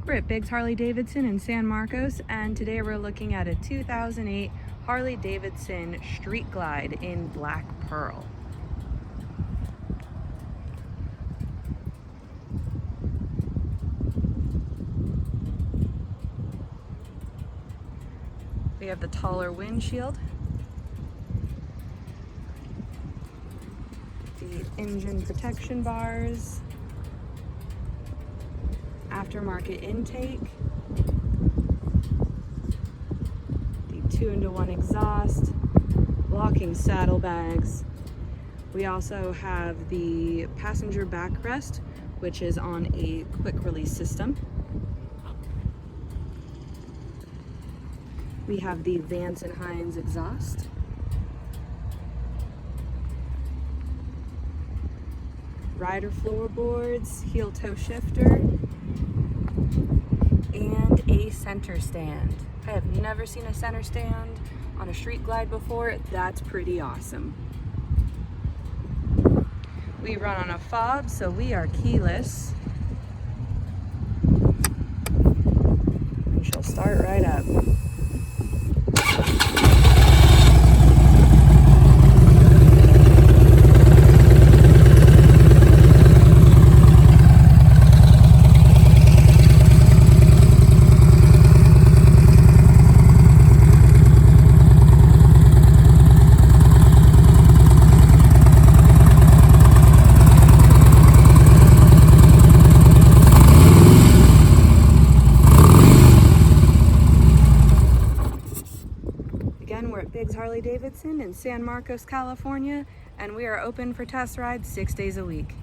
We're at Biggs Harley Davidson in San Marcos, and today we're looking at a 2008 Harley Davidson Street Glide in black pearl. We have the taller windshield, the engine protection bars, aftermarket intake, the 2-in-1 exhaust, locking saddlebags. We also have the passenger backrest, which is on a quick release system. We have the Vance & Hines exhaust. Rider floorboards, heel toe shifter, and a center stand. I have never seen a center stand on a Street Glide before. That's pretty awesome. We run on a fob, so we are keyless. And she'll start right up. Again, we're at Biggs Harley Davidson in San Marcos, California, and we are open for test rides 6 days a week.